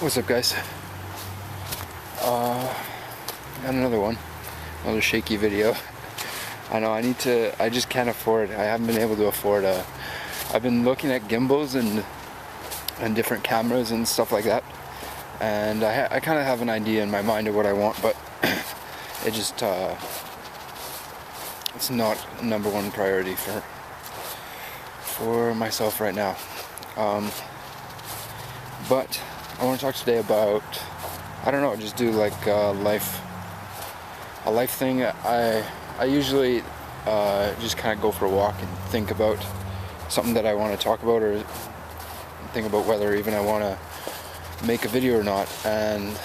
What's up, guys? Got another one. Another shaky video. I know I just can't afford. I haven't been able to afford I've been looking at gimbals and different cameras and stuff like that. And I kind of have an idea in my mind of what I want, but it just, it's not number one priority for myself right now. But I want to talk today about, I don't know, just do like a life thing. I usually just kind of go for a walk and think about something that I want to talk about, or think about whether even I want to make a video or not. And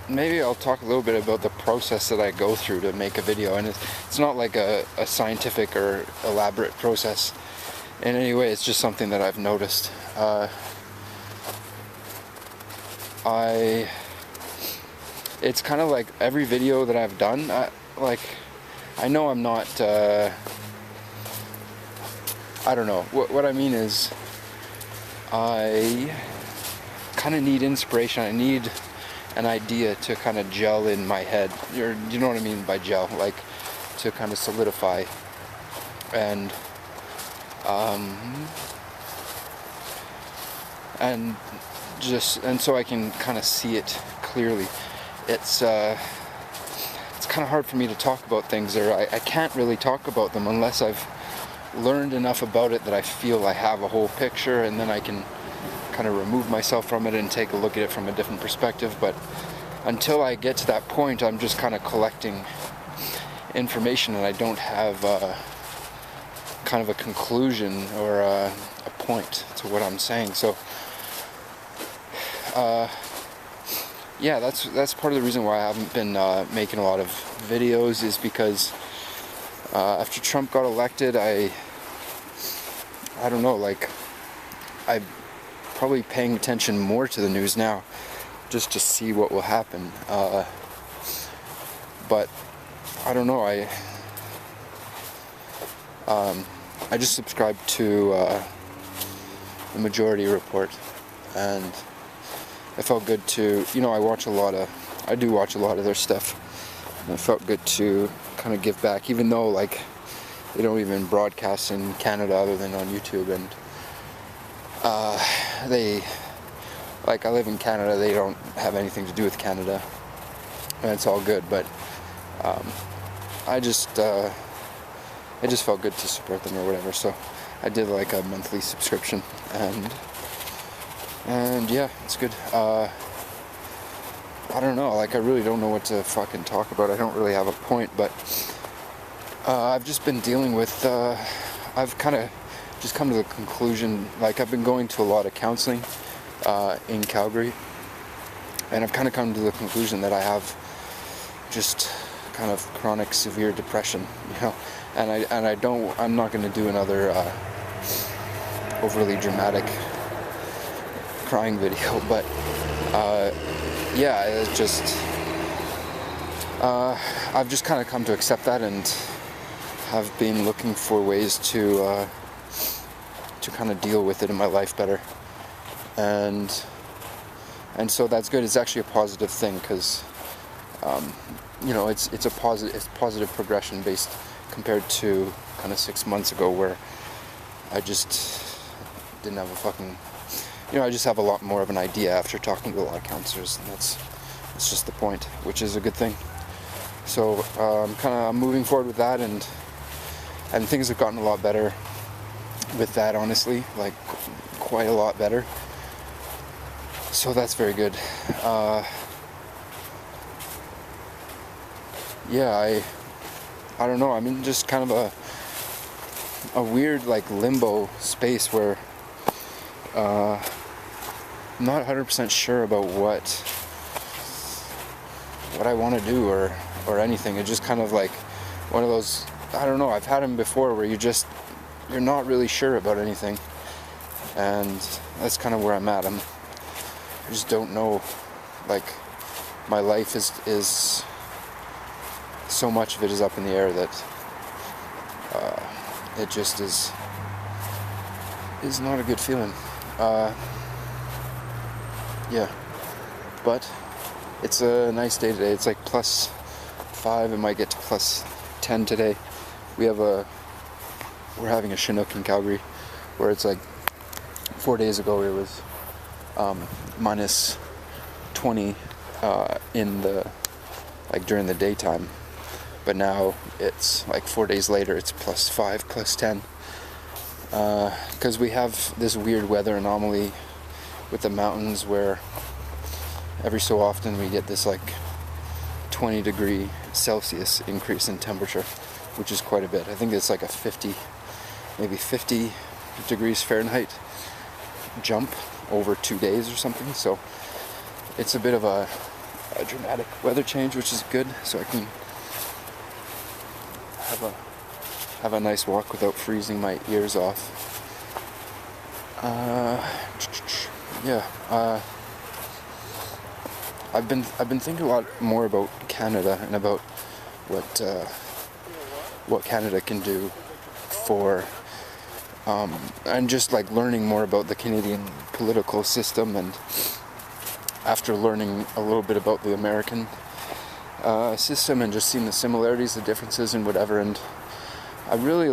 maybe I'll talk a little bit about the process that I go through to make a video. And it's not like a scientific or elaborate process in any way. It's just something that I've noticed. It's kind of like every video that I've done, I know I'm not, I don't know, what I mean is, I kind of need inspiration. I need an idea to kind of gel in my head, or you know what I mean by gel, like to kind of solidify, and so I can kind of see it clearly. It's kind of hard for me to talk about things, or I can't really talk about them unless I've learned enough about it that I feel I have a whole picture, and then I can kind of remove myself from it and take a look at it from a different perspective. But until I get to that point, I'm just kind of collecting information, and I don't have kind of a conclusion or a point to what I'm saying. So yeah, that's part of the reason why I haven't been making a lot of videos, is because after Trump got elected, I don't know, like, I'm probably paying attention more to the news now just to see what will happen. But I don't know, I just subscribed to the Majority Report, and it felt good to, I do watch a lot of their stuff, and it felt good to kind of give back, even though, like, they don't even broadcast in Canada other than on YouTube, and I live in Canada, they don't have anything to do with Canada, and it's all good, but it just felt good to support them or whatever, so I did like a monthly subscription, and yeah, it's good. I don't know, like, I really don't know what to fucking talk about. I don't really have a point, but I've just been dealing with, I've kind of just come to the conclusion, like, I've been going to a lot of counseling in Calgary, and I've kind of come to the conclusion that I have just kind of chronic severe depression, I'm not going to do another overly dramatic crying video, but yeah, it's just I've just kind of come to accept that, and have been looking for ways to kind of deal with it in my life better, and so that's good. It's actually a positive thing, because it's positive progression based compared to kind of 6 months ago, where I just didn't have a fucking, I just have a lot more of an idea after talking to a lot of counselors, and that's just the point, which is a good thing. So I'm moving forward with that, and things have gotten a lot better with that, honestly, like quite a lot better. So that's very good. Yeah, I don't know, I'm in just kind of a weird, like, limbo space where I'm not 100% sure about what I want to do or anything. It's just kind of like one of those, I don't know, I've had them before where you're not really sure about anything, and that's kind of where I'm at. I just don't know, like, my life is so much of it is up in the air that it just is not a good feeling. Yeah, but it's a nice day today. It's like +5. It might get to +10 today. We're having a Chinook in Calgary, where it's like 4 days ago it was -20 during the daytime, but now it's like 4 days later it's +5, +10, because we have this weird weather anomaly with the mountains where every so often we get this like 20°C increase in temperature, which is quite a bit. I think it's like a 50 degrees Fahrenheit jump over 2 days or something. So it's a bit of a dramatic weather change, which is good, so I can have a nice walk without freezing my ears off. I've been thinking a lot more about Canada and about what Canada can do for and just like learning more about the Canadian political system, and after learning a little bit about the American system and just seeing the similarities, the differences, and whatever, and I really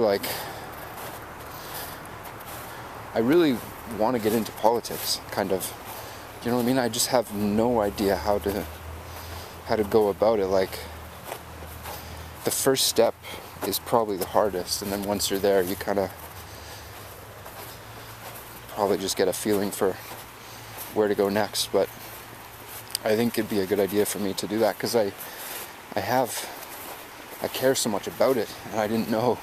want to get into politics, kind of. You know what I mean? I just have no idea how to go about it. Like, the first step is probably the hardest, and then once you're there, you kind of probably just get a feeling for where to go next. But I think it'd be a good idea for me to do that, because I care so much about it, and I didn't know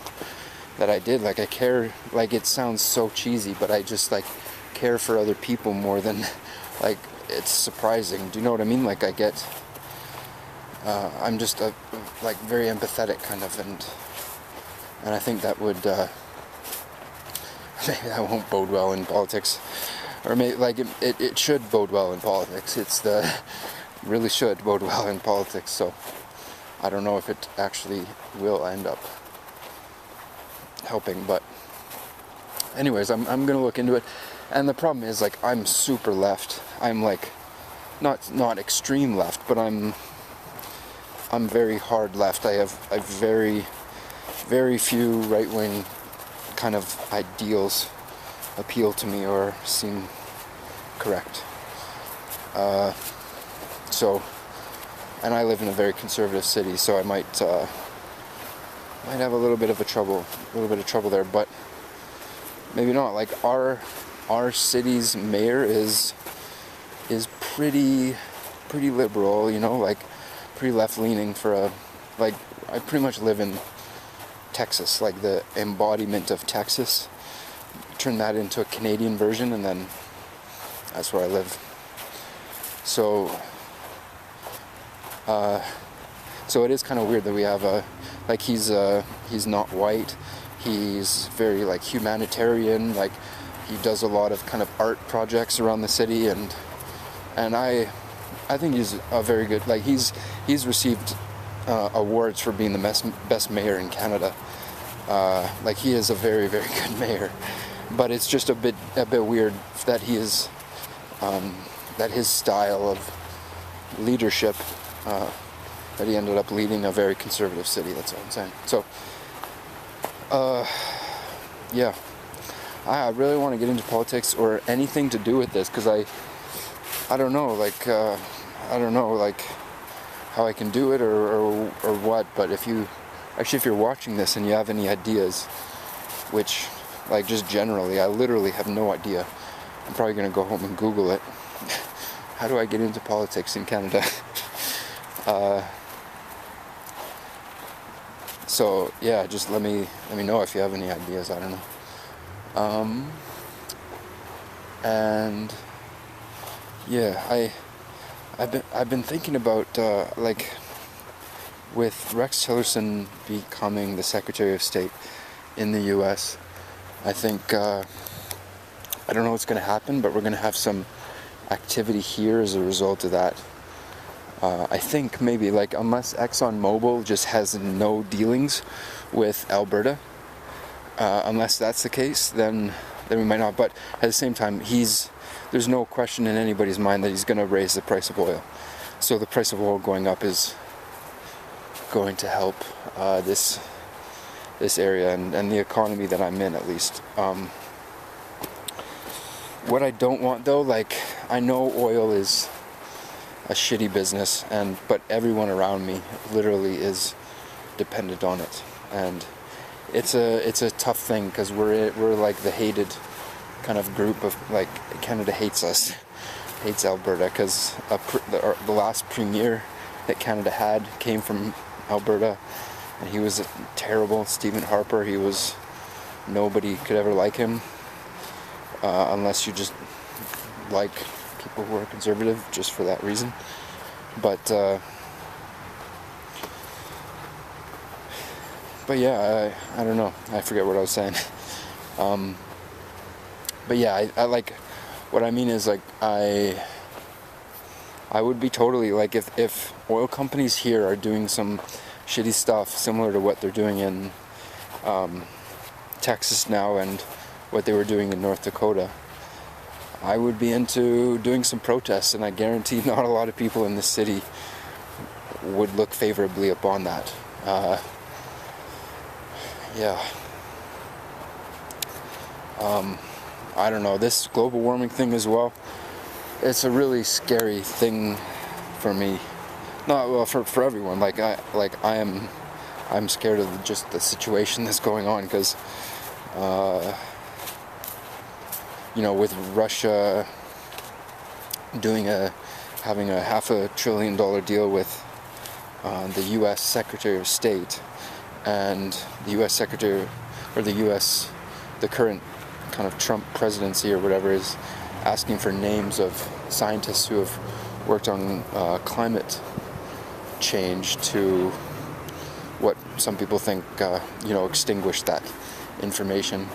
that I did. Like, I care, like, it sounds so cheesy, but I just like care for other people more than, like, it's surprising. Do you know what I mean? Like, I'm just like very empathetic kind of, and I think that would maybe that won't bode well in politics, or maybe like it should bode well in politics. Really should bode well in politics. So I don't know if it actually will end up helping, but anyways, I'm gonna look into it. And the problem is, like, I'm super left. I'm like not extreme left, but I'm very hard left. I have very few right-wing kind of ideals appeal to me or seem correct. So, and I live in a very conservative city, so I might have a little bit of trouble there, but maybe not. Like, our city's mayor is pretty liberal, you know, like pretty left-leaning for I pretty much live in Texas, like the embodiment of Texas. Turn that into a Canadian version, and then that's where I live. So it is kind of weird that we have he's not white. He's very like humanitarian, like he does a lot of kind of art projects around the city, and I think he's a very good, like he's received awards for being the best mayor in Canada. Like, he is a very, very good mayor, but it's just a bit weird that he is that his style of leadership, that he ended up leading a very conservative city. That's all I'm saying. So yeah, I really want to get into politics or anything to do with this, because I don't know, like I don't know, like, how I can do it or what. But if you're watching this and you have any ideas, which, like, just generally, I literally have no idea. I'm probably gonna go home and Google it. How do I get into politics in Canada? So yeah, just let me know if you have any ideas. I don't know. And yeah, I've been thinking about like, with Rex Tillerson becoming the Secretary of State in the U.S., I think I don't know what's going to happen, but we're going to have some activity here as a result of that. I think maybe, like, unless ExxonMobil just has no dealings with Alberta, unless that's the case, then then we might not. But at the same time, there's no question in anybody's mind that he's going to raise the price of oil. So the price of oil going up is going to help this area and the economy that I'm in, at least. What I don't want though, like, I know oil is a shitty business, but everyone around me literally is dependent on it, and it's a tough thing because we're like the hated kind of group of, like, Canada hates us, hates Alberta, because the last premier that Canada had came from Alberta, and he was terrible. Stephen Harper, nobody could ever like him unless you just like people who are conservative just for that reason. But yeah, I don't know. I forget what I was saying. But yeah, I like, what I mean is, like, I would be totally, like, if oil companies here are doing some shitty stuff similar to what they're doing in Texas now and what they were doing in North Dakota, I would be into doing some protests, and I guarantee not a lot of people in the city would look favorably upon that. Yeah. I don't know, this global warming thing as well, it's a really scary thing for me. Not, well, for everyone. I'm scared of just the situation that's going on, because with Russia having a $500 billion deal with the U.S. Secretary of State, and the U.S. Secretary, or the current kind of Trump presidency or whatever, is asking for names of scientists who have worked on climate change to what some people think extinguish that information.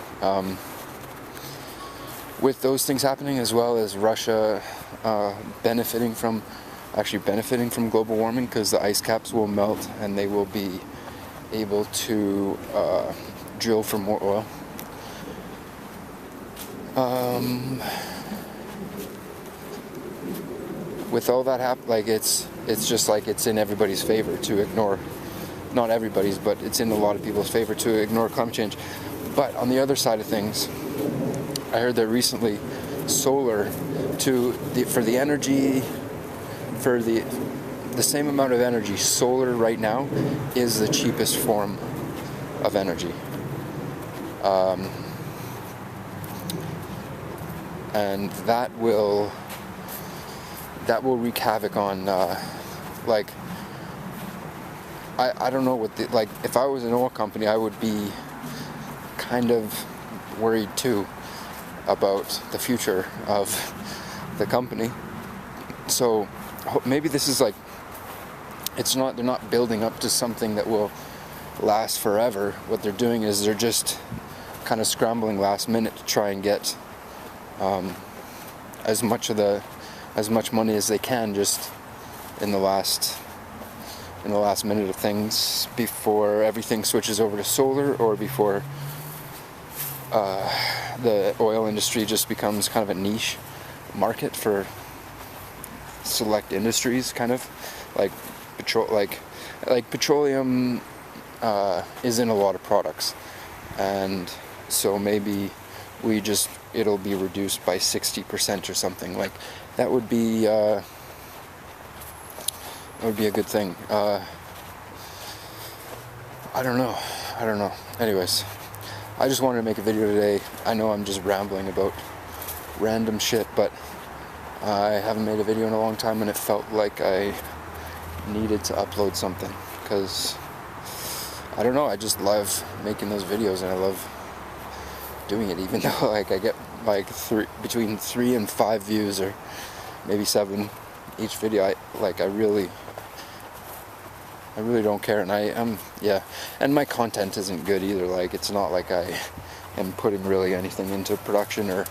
With those things happening, as well as Russia benefiting from global warming, because the ice caps will melt and they will be able to drill for more oil. With all that it's just like it's in everybody's favor to ignore, not everybody's, but it's in a lot of people's favor to ignore climate change. But on the other side of things, I heard that recently solar, for the same amount of energy, solar right now is the cheapest form of energy. And that will wreak havoc on, I don't know what if I was an oil company, I would be kind of worried too about the future of the company. So maybe this is they're not building up to something that will last forever. What they're doing is they're just kind of scrambling last minute to try and get as much money as they can just in the last minute of things, before everything switches over to solar, or before the oil industry just becomes kind of a niche market for select industries, kind of like petroleum is in a lot of products, and so maybe it'll be reduced by 60% or something. Like, that would be a good thing. I don't know. Anyways, I just wanted to make a video today. I know I'm just rambling about random shit, but I haven't made a video in a long time, and it felt like I needed to upload something, because I don't know, I just love making those videos, and I love doing it, even though I get between 3 and 5 views, or maybe 7 each video. I really don't care, and and my content isn't good either. It's not like I am putting really anything into production or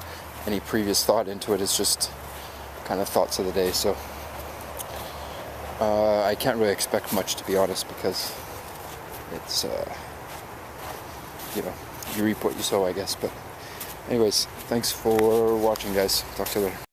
any previous thought into it. It's just kind of thoughts of the day, so I can't really expect much, to be honest, because it's you reap what you sow, I guess. But Anyways, thanks for watching, guys. Talk to you later.